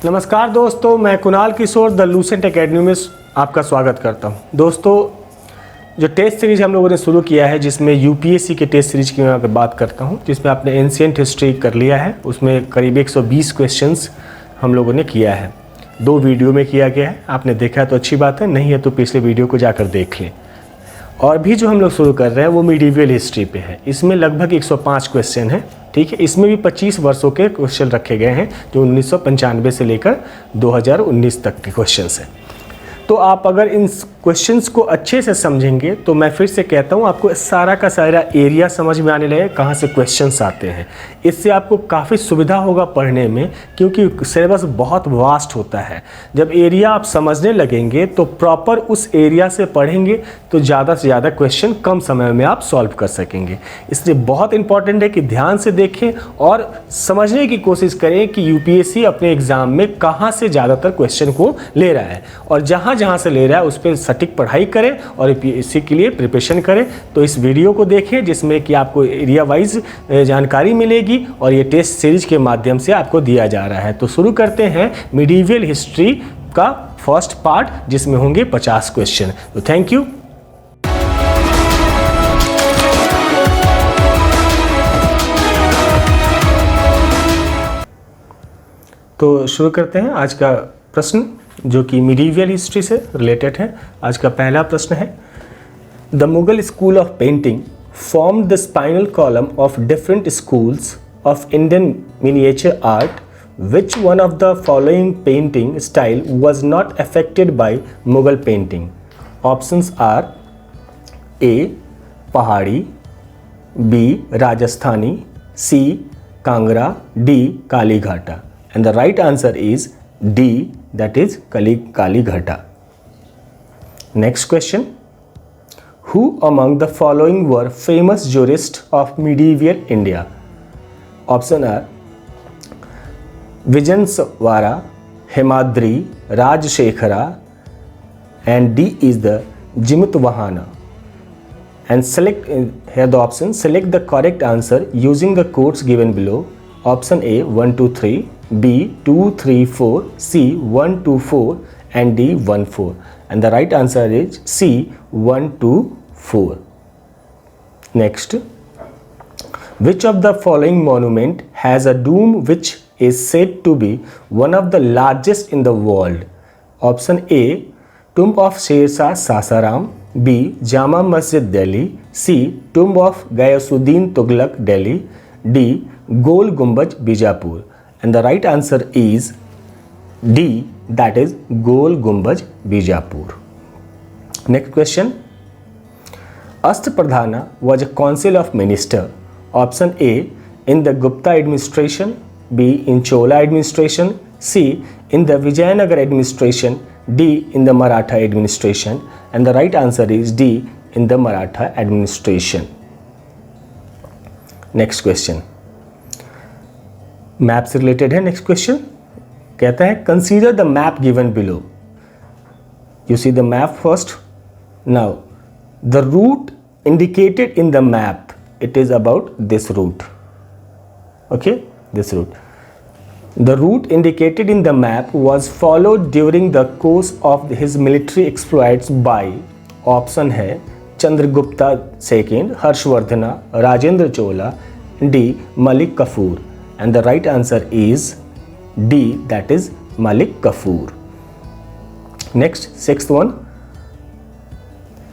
नमस्कार दोस्तों, मैं कुणाल किशोर द लूसेंट एकेडमी में आपका स्वागत करता हूं। दोस्तों, जो टेस्ट सीरीज हम लोगों ने शुरू किया है, जिसमें यूपीएससी के टेस्ट सीरीज की मैं यहाँ पे बात करता हूं, जिसमें आपने एंशिएंट हिस्ट्री कर लिया है। उसमें करीब 120 क्वेश्चंस हम लोगों ने किया है। 2 वीडियो में किया गया है। आपने देखा है तो अच्छी बात है, नहीं है तो पिछले वीडियो को जाकर देख लें। और भी जो हम लोग शुरू कर रहे हैं वो मिडीवियल हिस्ट्री पे है। इसमें लगभग 105 क्वेश्चन हैं, ठीक है। इसमें भी 25 वर्षों के क्वेश्चन रखे गए हैं, जो 1995 से लेकर 2019 तक के क्वेश्चंस हैं। तो आप अगर इन क्वेश्चंस को अच्छे से समझेंगे तो मैं फिर से कहता हूँ, आपको सारा का सारा एरिया समझ में आने लगे, कहाँ से क्वेश्चंस आते हैं। इससे आपको काफ़ी सुविधा होगा पढ़ने में, क्योंकि सिलेबस बहुत वास्ट होता है। जब एरिया आप समझने लगेंगे तो प्रॉपर उस एरिया से पढ़ेंगे तो ज़्यादा से ज़्यादा क्वेश्चन कम समय में आप सॉल्व कर सकेंगे। इसलिए बहुत इंपॉर्टेंट है कि ध्यान से देखें और समझने की कोशिश करें कि यूपीएससी अपने एग्ज़ाम में कहाँ से ज़्यादातर क्वेश्चन को ले रहा है, और जहाँ से ले रहा है उस पर सटीक पढ़ाई करें और यूपीएससी के लिए प्रिपरेशन करें। तो इस वीडियो को देखें, जिसमें कि आपको एरिया वाइज जानकारी मिलेगी और ये टेस्ट सीरीज के माध्यम से आपको दिया जा रहा है। तो शुरू करते हैं मिडीवियल हिस्ट्री का फर्स्ट पार्ट, जिसमें होंगे 50 क्वेश्चन। तो थैंक यू। तो शुरू करते हैं आज का प्रश्न, जो कि मिडीवियल हिस्ट्री से रिलेटेड है। आज का पहला प्रश्न है, the Mughal school of painting formed the spinal column of different schools of Indian miniature art. Which one of the following painting style was not affected by Mughal painting? Options are A Pahari, B Rajasthani, C Kangra, D Kalighata. And the right answer is D, that is Kalighat. Next question. Who among the following were famous jurists of medieval India? Option are Vijayanaswara, Hemadri, Rajashekhara, and D is the Jimutavahana. And select here the option. Select the correct answer using the codes given below. Option A 1 2 3, B 2 3 4, C 1 2 4, and D 1 4. And the right answer is C 1 2 4. Next, which of the following monument has a dome which is said to be one of the largest in the world? Option A Tomb of Sher Shah Sasaram, B Jama Masjid Delhi, C Tomb of Ghiyasuddin Tughlaq Delhi, D Gol Gumbaz Bijapur. And the right answer is D, that is Gol Gumbaz Bijapur. Next question. Ashtapradhana was a council of minister. Option A in the Gupta administration, B in Chola administration, C in the Vijayanagar administration, D in the Maratha administration. And the right answer is D in the Maratha administration. Next question. Map से related है। Next question कहता है, consider the map given below. You see the map first. Now the route indicated in the map, it is about this route. Okay, this route. The route indicated in the map was followed during the course of his military exploits by, option है Chandragupta second, Harshavardhana, Rajendra Chola, D Malik Kafur. And the right answer is D, that is Malik Kafur. Next, sixth one.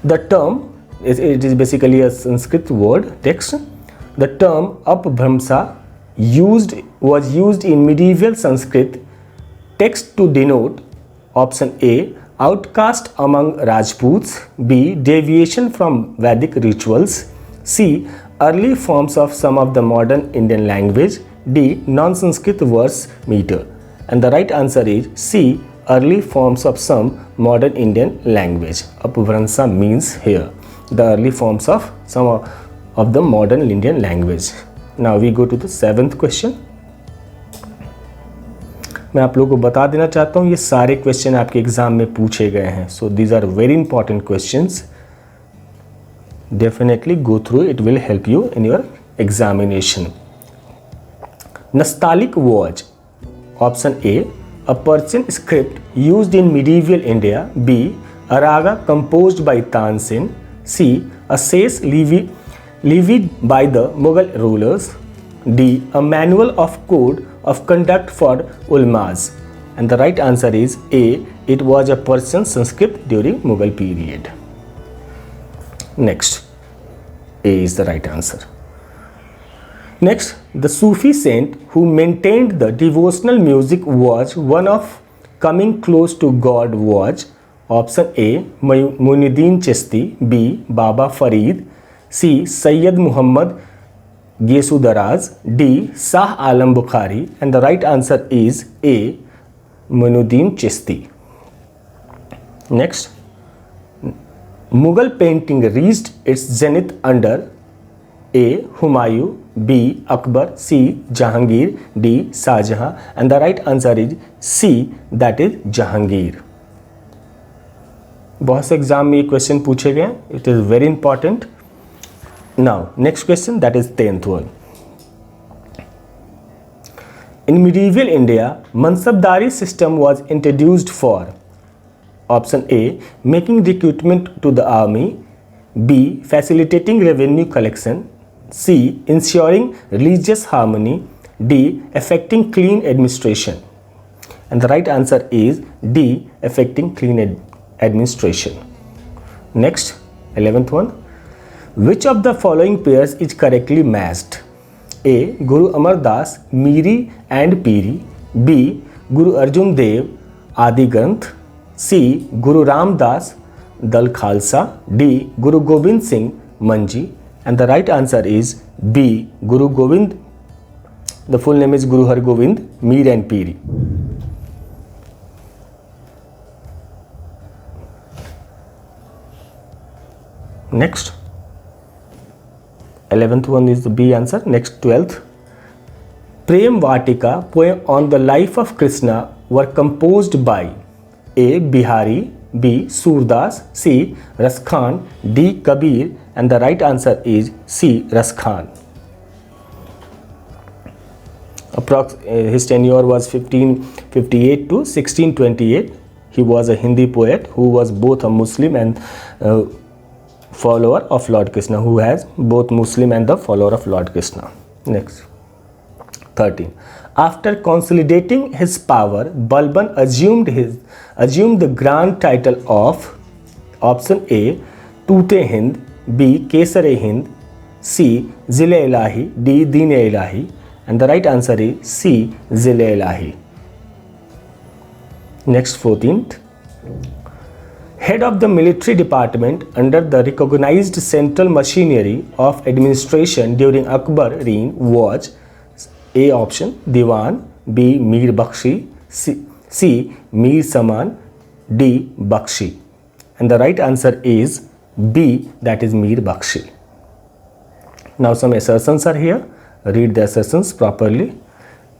The term it is basically a Sanskrit word text. The term Apabhramsa was used in medieval Sanskrit text to denote option A outcast among Rajputs, B deviation from Vedic rituals, C early forms of some of the modern Indian language, D non-Sanskrit verse meter. And the right answer is C early forms of some modern Indian language. Apabhramsa means here the early forms of some of the modern Indian language. Now we go to the 7th question. मैं आप लोगों को बता देना चाहता हूँ, ये सारे क्वेश्चन आपके एग्जाम में पूछे गए हैं। So these are very important questions. Definitely go through, it will help you in your examination. Nastaliq was option A A Persian script used in medieval India. B. A raga composed by Tansin. C. A sess levied by the Mughal rulers. D. A manual of code of conduct for ulmas. And the right answer is A. It was a Persian Sanskrit during Mughal period. Next, A is the right answer. Next, the Sufi saint who maintained the devotional music was one of coming close to God was option A. Muinuddin Chishti. B. Baba Farid. C. Sayyid Muhammad Gesudaraz. D. Shah Alam Bukhari. And the right answer is A. Muinuddin Chishti. Next, Mughal painting reached its zenith under A. Humayun. B. Akbar. C. Jahangir. D. Shahjahan. And the right answer is C, that is Jahangir. बहुत से exam में ये question पूछे गए, it is very important. Now next question, that is 10th one. In medieval India, Mansabdari system was introduced for option A. Making recruitment to the army. B. Facilitating revenue collection. C. Ensuring religious harmony. D. Effecting clean administration. And the right answer is D. Effecting clean administration. Next, 11th one. Which of the following pairs is correctly matched? A. Guru Amar Das, Miri and Piri. B. Guru Arjun Dev, Adi Granth. C. Guru Ram Das, Dal Khalsa. D. Guru Gobind Singh, Manji. And the right answer is B. Guru Gobind. The full name is Guru Har Gobind, Mir and Piri. Next, 11th one is the B answer. Next, 12th. Prem Vatika poem on the life of Krishna were composed by A. Bihari. B. Surdas. C. Raskhan. D. Kabir. And the right answer is C. Raskhan. His tenure was 1558 to 1628. He was a Hindi poet who was both a Muslim and follower of Lord Krishna, who has both Muslim and the follower of Lord Krishna. Next, 13. After consolidating his power, Balban assumed the grand title of option A. Toote Hind. B. Kesare Hind. C. Zil-e-Ilahi. D. Deen-e-Ilahi. And the right answer is C. Zil-e-Ilahi. Next, 14th. Head of the military department under the recognized central machinery of administration during Akbar reign was A option Diwan. B. Mir Bakshi. C. Mir Saman. D. Bakshi. And the right answer is B, that is Mir Bakshi. Now some assertions are here. Read the assertions properly.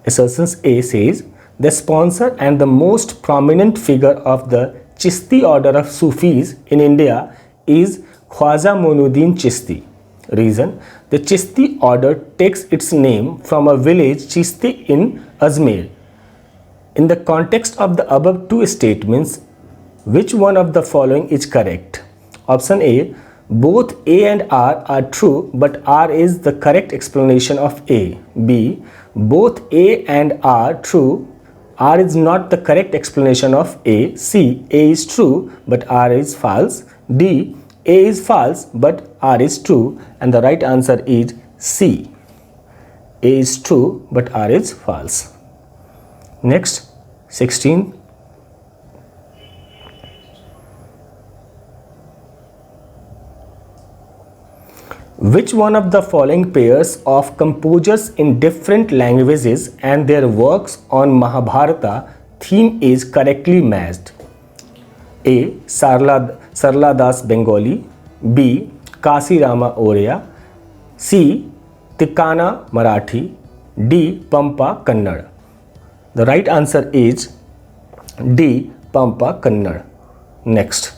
Assertions A says, the sponsor and the most prominent figure of the Chishti order of Sufis in India is Khwaja Muinuddin Chishti. Reason, the Chishti order takes its name from a village Chishti in Ajmer. In the context of the above two statements, which one of the following is correct? Option A, both A and R are true, but R is the correct explanation of A. B, both A and R true, R is not the correct explanation of A. C, A is true, but R is false. D, A is false, but R is true. And the right answer is C. A is true, but R is false. Next, 16. Which one of the following pairs of composers in different languages and their works on Mahabharata theme is correctly matched? A. Sarla Das Bengali. B. Kasi Rama Oria. C. Tikana Marathi. D. Pampa Kannada. The right answer is D. Pampa Kannada. Next.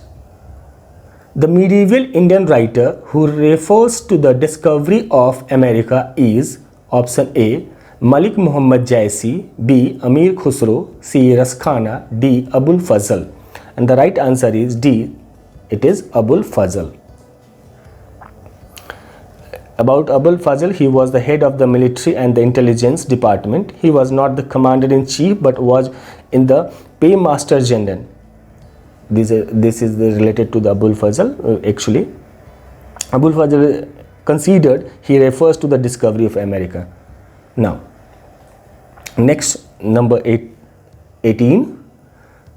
The medieval Indian writer who refers to the discovery of America is option A. Malik Muhammad Jaisi, B. Amir Khusro, C. Raskhana, D. Abul Fazl. And the right answer is D. It is Abul Fazl. About Abul Fazl, he was the head of the military and the intelligence department. He was not the commander-in-chief but was in the paymaster general. This is related to the Abul Fazl. Actually, Abul Fazl considered, he refers to the discovery of America. Now, next, number 18.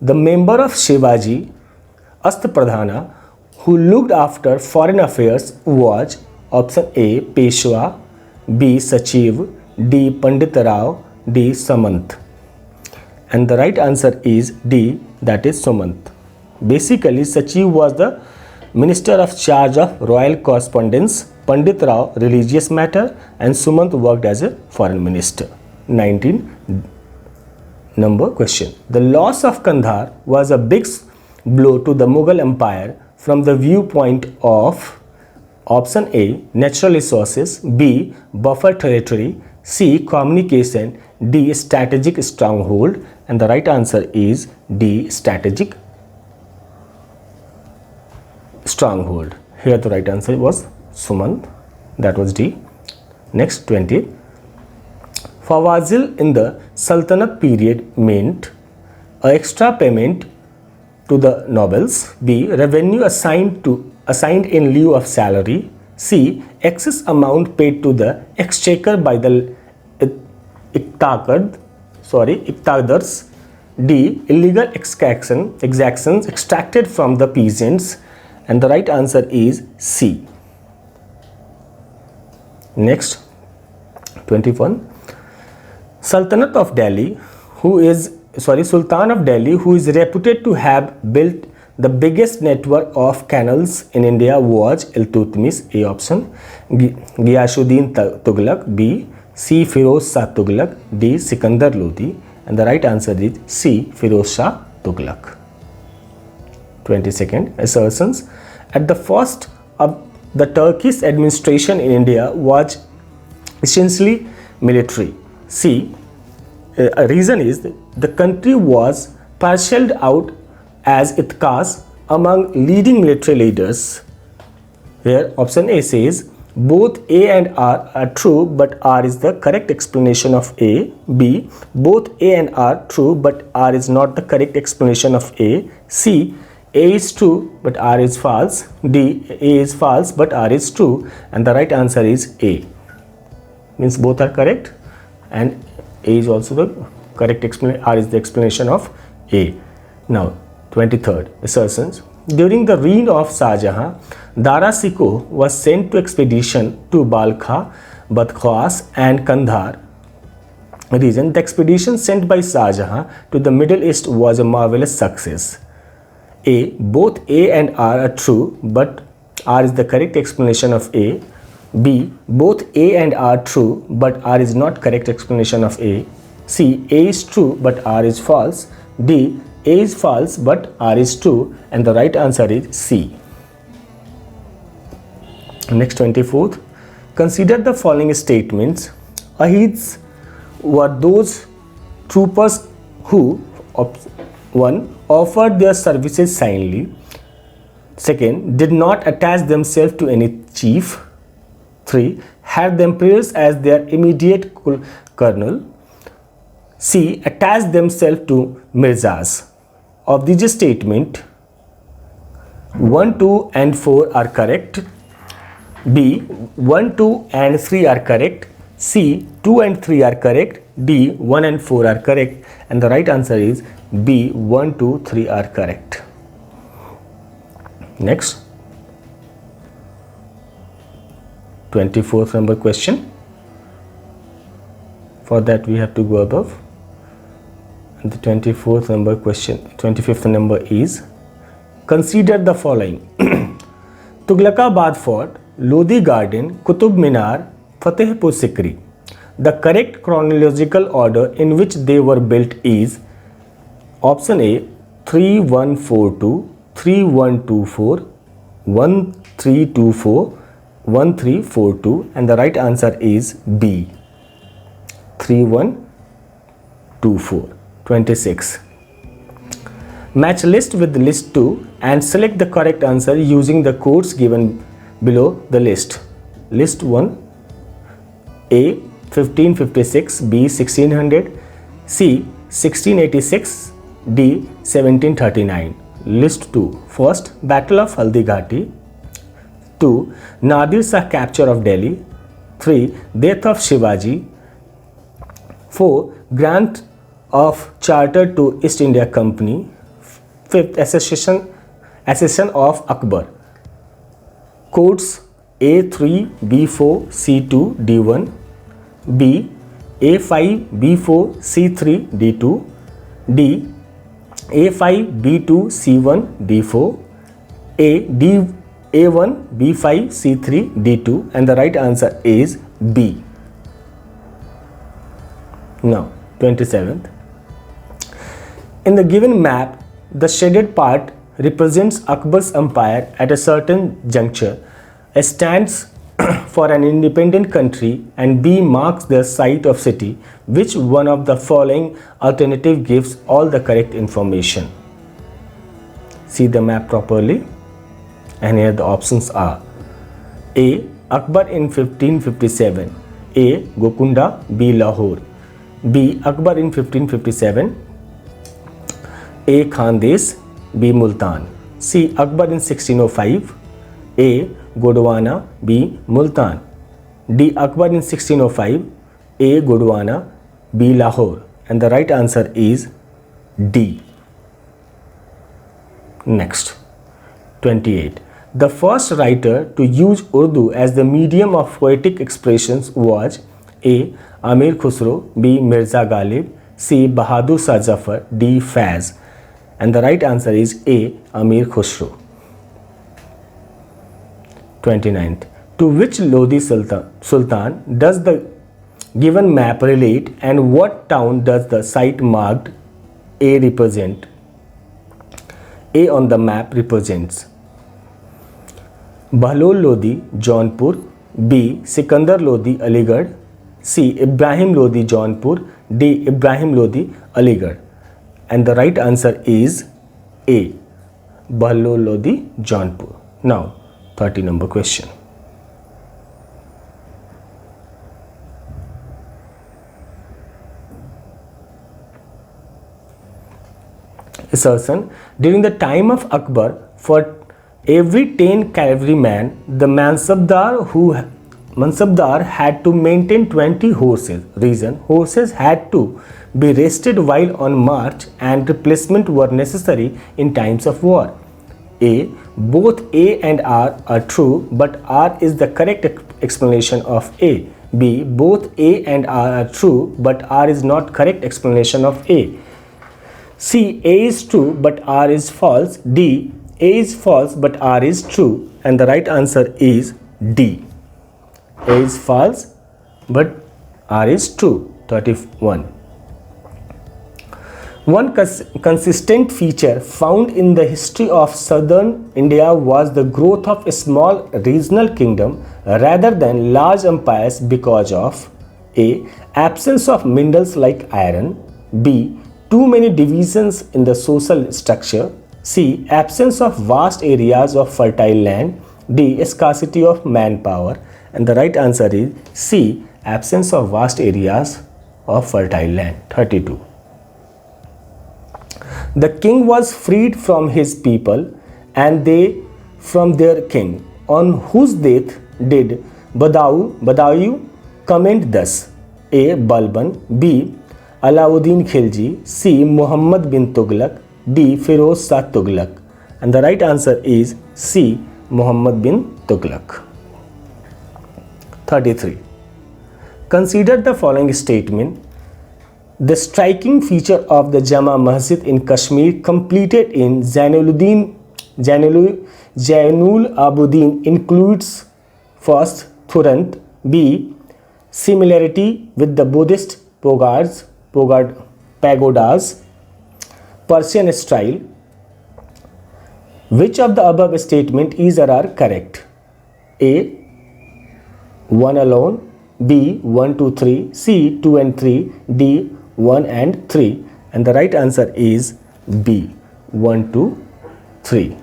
The member of Shivaji Astapradhana who looked after foreign affairs was option A. Peshwa, B. Sachiv, D. Pandit Rao, D. Samant. And the right answer is D, that is Sumant. Basically, Sachiv was the minister of charge of royal correspondence, Pandit Rao religious matter, and Sumant worked as a foreign minister. 19 number question. The loss of Kandahar was a big blow to the Mughal Empire from the viewpoint of option A. Natural resources, B. Buffer territory, C. Communication, D. Strategic stronghold. And the right answer is D. Strategic stronghold. Here the right answer was Sumant, that was D. Next, 20. Fawazil in the Sultanate period meant a extra payment to the nobles, B. Revenue assigned in lieu of salary, C. Excess amount paid to the exchequer by the Iqtadars, D. Illegal exactions extracted from the peasants. And the right answer is C. Next, 21. Sultan of Delhi, who is reputed to have built the biggest network of canals in India was Iltutmish. A option. Ghiyasuddin Tughlaq, B. C. Firoz Shah Tughlaq, D. Sikandar Lodi. And the right answer is C. Firoz Shah Tughlaq. 22nd. Assertions. At the first of the Turkish administration in India was essentially military. C. A reason is the country was parceled out as itqas among leading military leaders. Here option A says both A and R are true but R is the correct explanation of A. B. Both A and R true but R is not the correct explanation of A. C. A is true but R is false. D. A is false but R is true. And the right answer is A. Means both are correct and A is also the correct explanation. R is the explanation of A. Now, 23rd. Assertions. During the reign of Shah Jahan, Dara Shikoh was sent to expedition to Balkha, Badkhwas and Kandahar region. The expedition sent by Shah Jahan to the Middle East was a marvelous success. A. Both A and R are true but R is the correct explanation of A. B. Both A and R true but R is not correct explanation of A. C. A is true but R is false. D. A is false but R is true. And the right answer is C. Next, 24th. Consider the following statements. Ahids were those troopers who 1. Offered their services silently. 2. Did not attach themselves to any chief. 3. Had the emperors as their immediate colonel. C. Attached themselves to mirzas. Of these statements, 1, 2 and 4 are correct. B. 1, 2 and 3 are correct. C. 2 and 3 are correct. D. 1 and 4 are correct. And the right answer is B. 1, 2, 3 are correct. Next, 24th number question. For that we have to go above. And the 24th number question, 25th number is, consider the following. Tughlaqabad Fort, Lodi Garden, Qutub Minar, Fatehpur Sikri. The correct chronological order in which they were built is option A 3142, 3124, 1324, 1342, and the right answer is B. 3124. 26. Match list with list 2 and select the correct answer using the codes given below the list. List 1, A 1556, B 1600, C 1686, D 1739. List 2. First, Battle of Haldighati. 2. Nadir Shah capture of Delhi. 3. Death of Shivaji. 4. Grant of charter to East India Company. 5th, accession of Akbar. Codes A3, B4, C2, D1. B A5, B4, C3, D2. D A5, B2, C1, D4. D A1, B5, C3, D2, and the right answer is B. Now 27th. In the given map, the shaded part represents Akbar's empire at a certain juncture. A stands for an independent country and B marks the site of city. Which one of the following alternative gives all the correct information? See the map properly, and here the options are: A. Akbar in 1557, A. Gokunda, B. Lahore. B. Akbar in 1557, A. Khandes, B. Multan. C. Akbar in 1605, A. Godwana, B. Multan. D. Akbar in 1605, A. Godwana, B. Lahore. And the right answer is D. Next, 28. The first writer to use Urdu as the medium of poetic expressions was A. Amir Khusro, B. Mirza Ghalib, C. Bahadur Shah Zafar, D. Faiz. And the right answer is A. Amir Khusro. 29th. To which Lodi Sultan does the given map relate, and what town does the site marked A represent? A on the map represents Bahlol Lodi, Jaunpur. B. Sikandar Lodi, Aligarh. C. Ibrahim Lodi, Jaunpur. D. Ibrahim Lodi, Aligarh. And the right answer is A. Bahlol Lodi, Jaunpur. Now 30 number question. Assertion: during the time of Akbar, for every 10 cavalrymen, the Mansabdar had to maintain 20 horses. Reason: horses had to be rested while on march and replacement were necessary in times of war. A. Both A and R are true, but R is the correct explanation of A. B. Both A and R are true, but R is not correct explanation of A. C. A is true, but R is false. D. A is false, but R is true. And the right answer is D. A is false, but R is true. 31. One consistent feature found in the history of southern India was the growth of a small regional kingdom rather than large empires because of A. Absence of minerals like iron. B. Too many divisions in the social structure. C. Absence of vast areas of fertile land. D. Scarcity of manpower. And the right answer is C. Absence of vast areas of fertile land. 32. The king was freed from his people and they from their king, on whose death did Badayu comment thus: A. Balban, B. Alauddin Khilji, C. Muhammad bin Tughlaq, D. Firoz Shah Tughlaq. And the right answer is C. Muhammad bin Tughlaq. 33. Consider the following statement. The striking feature of the Jama Masjid in Kashmir, completed in Zainul Abidin, includes: first, Turant. B. Similarity with the Buddhist pagodas, Persian style. Which of the above statement is or are correct? A. One alone. B 1, 2, 3, C 2 and 3, D 1 and 3, and the right answer is B 1, 2, 3.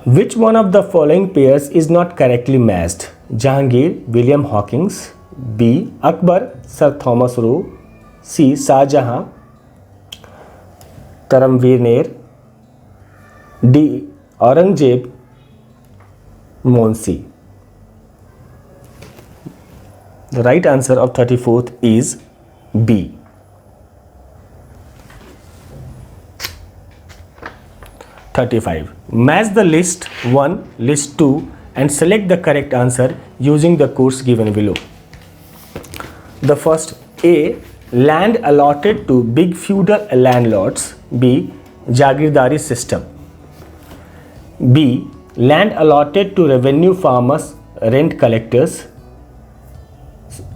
Which one of the following pairs is not correctly matched? Jahangir, William Hawkins, B. Akbar, Sir Thomas Roe, C. Shah Jahan, Taramveer Nair, D. Aurangzeb, Monsi. The right answer of 34th is B. Match the list 1, list 2 and select the correct answer using the codes given below. The first, A. Land allotted to big feudal landlords. B. Jagirdari system. B. Land allotted to revenue farmers, rent collectors,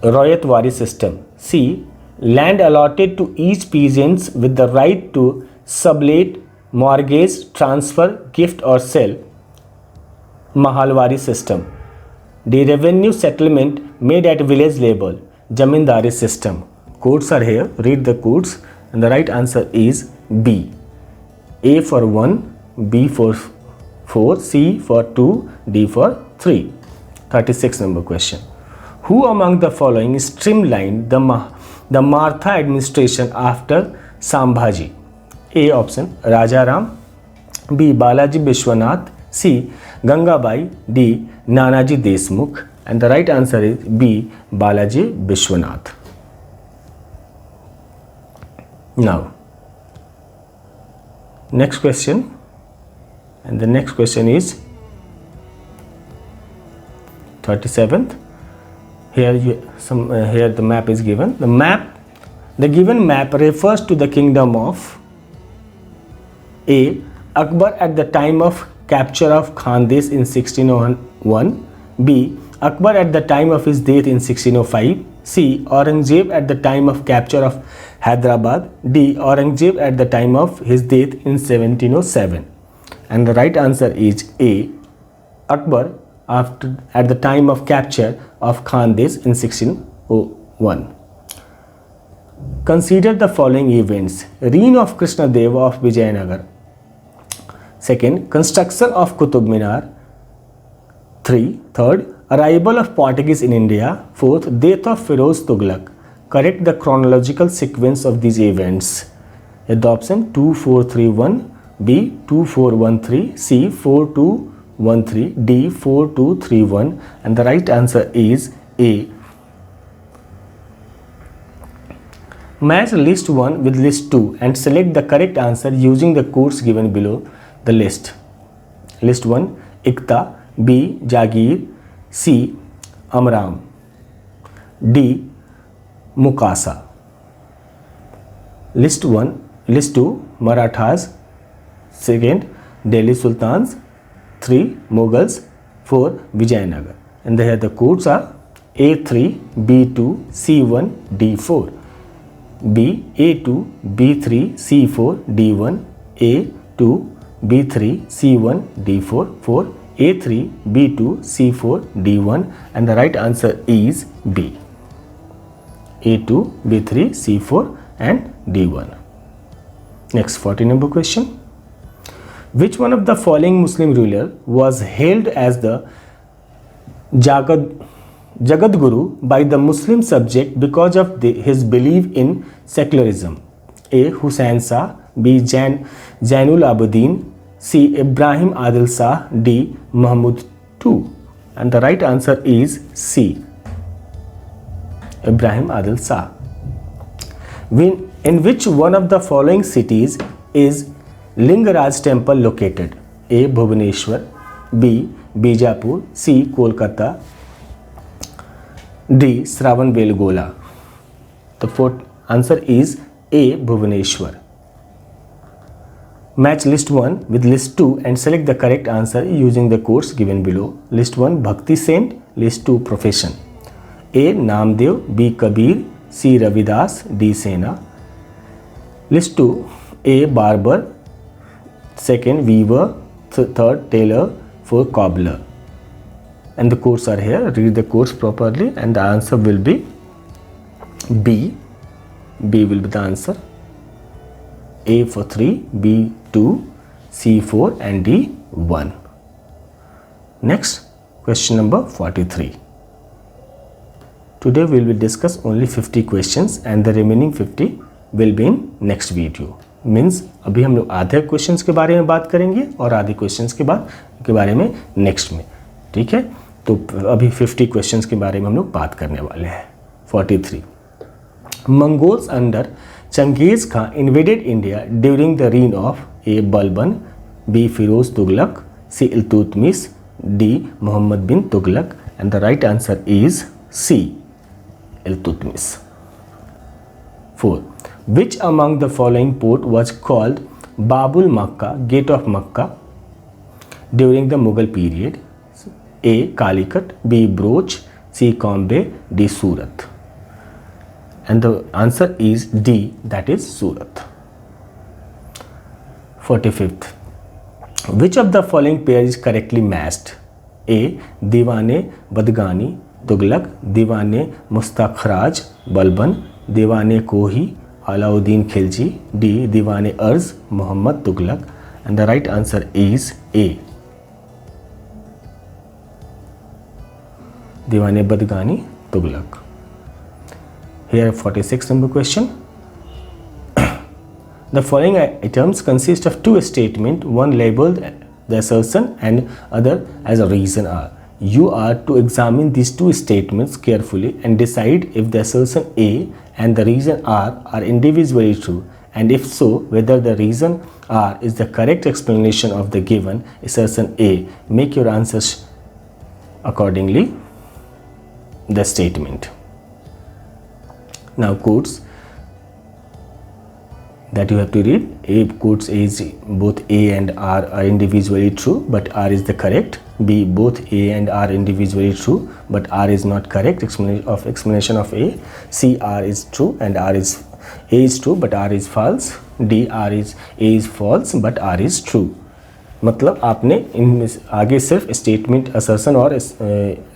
Royatwari system. C. Land allotted to each peasants with the right to sublet, mortgage, transfer, gift or sell, Mahalwari system. D. Revenue settlement made at village level, Jamindari system. Codes are here, read the codes, and the right answer is B. A for 1, B for 4, C for 2, D for 3. 36 number question. Who among the following streamlined the Martha administration after Sambhaji? A option, Rajaram, B. Balaji Vishwanath, C. Gangabai, D. Nanaji Deshmukh, and the right answer is B. Balaji Vishwanath. Now, next question, and the next question is 37th. Here the map is given. The given map refers to the kingdom of A. Akbar at the time of capture of Khandesh in 1601. B. Akbar at the time of his death in 1605. C. Aurangzeb at the time of capture of Hyderabad. D. Aurangzeb at the time of his death in 1707. And the right answer is A. Akbar at the time of capture of Khandesh in 1601. Consider the following events. Reign of Krishna Deva of Vijayanagar. Second, construction of Qutub Minar. Third, arrival of Portuguese in India. Fourth, death of Firoz Tughlaq. Correct the chronological sequence of these events. The option 2, 4, 3, 1, B 2, 4, 1, 3, C 4, 2, 1, 3, D 4, 2, 3, 1, and the right answer is A. Match list 1 with list 2 and select the correct answer using the codes given below the list. List 1, Ikta, B. Jagir, C. Amram, D. Mukasa. List 2, Marathas. Second, Delhi Sultans. 3, Mughals. 4, Vijayanagar. And here the codes are A3, B2, C1, D4. B, A2, B3, C4, D1, A2, B3, C1, D4, 4, A3, B2, C4, D1, and the right answer is B. A2, B3, C4 and D1. Next 40 number question. Which one of the following Muslim ruler was hailed as the Jagadguru by the Muslim subject because of his belief in secularism? A. Hussain Shah, B. Zainul Abidin, C. Ibrahim Adil Shah, D. Mahmud II. And the right answer is C. Ibrahim Adil Shah. In which one of the following cities is Lingaraj temple located? A. Bhubaneswar, B. Bijapur, C. Kolkata, D. Shravanbelgola. The fourth answer is A. Bhubaneswar. Match list 1 with list 2 and select the correct answer using the codes given below. List 1, Bhakti Saint. List 2, profession. A. Namdev, B. Kabir, C. Ravidas, D. Sena. List 2, A. Barber. Second, weaver. Third, tailor. Fourth, cobbler. and the codes are here. Read the codes properly and the answer will be B. B will be the answer. A for 3, B 2, C 4 and D 1. Next, question number 43. Today we will discuss only 50 questions and the remaining 50 will be in next video. Means अभी हम लोग आधे questions के बारे में बात करेंगे और आधे क्वेश्चंस के बारे में नेक्स्ट में, ठीक है। तो अभी 50 क्वेश्चंस के बारे में हम लोग बात करने वाले हैं। 43. Mongols under Changez Khan invaded India during the reign of a Balban, B Firoz Tughlaq, C Iltutmish, D Mohammad bin Tughlaq and the right answer is C Iltutmish. 4. Which among the following port was called Babul Makkah, Gate of Makkah during the Mughal period? A. Calicut, B. Broach, C. Bombay, D. Surat. And the answer is D, that is Surat. 45th. Which of the following pair is correctly matched? A. Diwane Badgani Tughlaq, Diwane Mustakhraj Balban, Diwane Kohi Alauddin Khilji, D. Diwane Arz Muhammad Tughlaq. And the right answer is A. Diwane Badgani Tughlaq. Here 46 number question. The following items consist of two statements, one labeled the assertion and other as a reason are. You are to examine these two statements carefully and decide if the assertion A and the reason R are individually true, and if so, whether the reason R is the correct explanation of the given assertion A. Make your answers accordingly the statement. Now quotes that you have to read. A quotes is both A and R are individually true but R is the correct. B, both A and R individually true but R is not correct. Explanation of A. C, R is true and A is true but R is false. D, A is false but R is true. मतलब आपने इनमें आगे सिर्फ statement, assertion और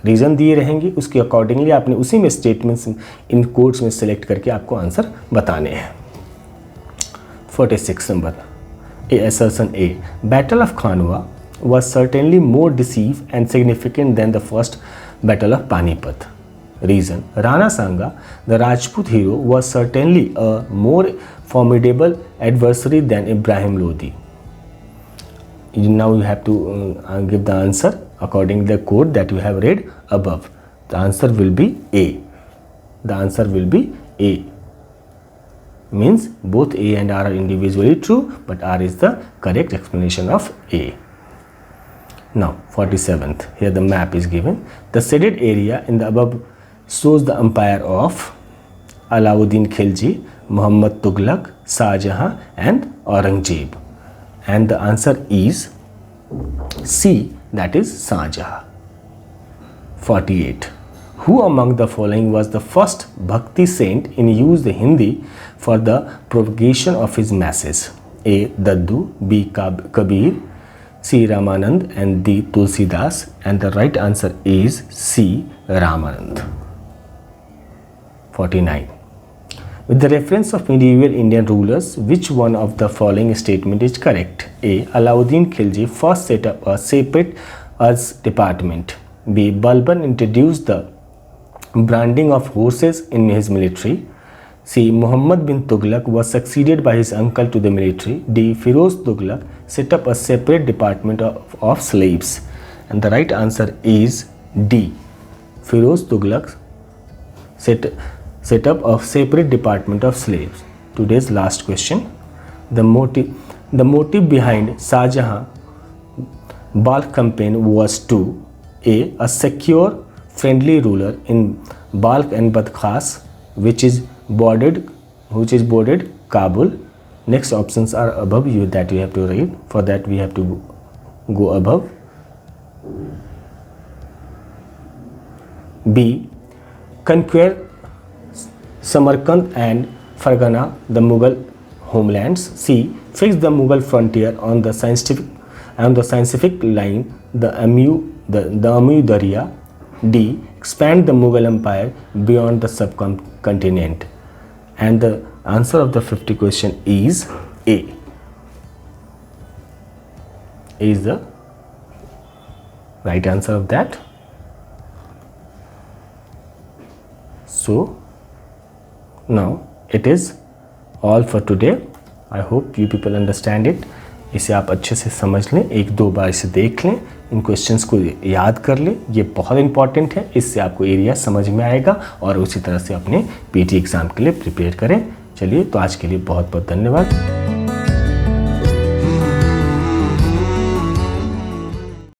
reason दिए रहेंगे, उसके accordingly आपने उसी में स्टेटमेंट्स इन कोड्स में सेलेक्ट करके आपको आंसर बताने हैं। 46 number A assertion A. Battle of Khanwa was certainly more decisive and significant than the first battle of Panipat. Reason: Rana Sanga, the Rajput hero, was certainly a more formidable adversary than Ibrahim Lodi. Now you have to give the answer according to the code that you have read above. The answer will be A. The answer will be A. Means both A and R are individually true but R is the correct explanation of A. Now 47th. Here the map is given. The shaded area in the above shows the empire of Alauddin Khilji, Muhammad Tughlaq, Shah Jahan and Aurangzeb. And the answer is C, that is Shah Jahan. 48. Who among the following was the first Bhakti saint in use the Hindi for the propagation of his message? A. Daddu, B. Kabir, C. Ramanand and D. Tulsidas. And the right answer is C. Ramanand. 49. With the reference of medieval Indian rulers, which one of the following statement is correct? A. Alauddin Khilji first set up a separate Arz department. B. Balban introduced the branding of horses in his military. C. Muhammad bin Tughlaq was succeeded by his uncle to the military. D. Firoz Tughlaq set up a separate department of slaves. And the right answer is D. Firoz Tughlaq set up a separate department of slaves. Today's last question. The motive behind Shah Jahan Balkh campaign was to A. secure friendly ruler in Balkh and Badkhas, which is bordered Kabul. Next options are above that you have to read. For that we have to go above. B. Conquer Samarkand and Fargana, the Mughal homelands. C. Fix the Mughal frontier on the scientific line, the Damoh Darya. D. Expand the Mughal Empire beyond the subcontinent. And the answer of the 50 question is A. A is the right answer of that. So now it is all for today. I hope you people understand it. इसे आप अच्छे से समझ लें, एक दो बार इसे देख लें, इन क्वेश्चंस को याद कर लें, ये बहुत इंपॉर्टेंट है। इससे आपको एरिया समझ में आएगा और उसी तरह से अपने पीटी एग्ज़ाम के लिए प्रिपेयर करें। चलिए, तो आज के लिए बहुत बहुत धन्यवाद।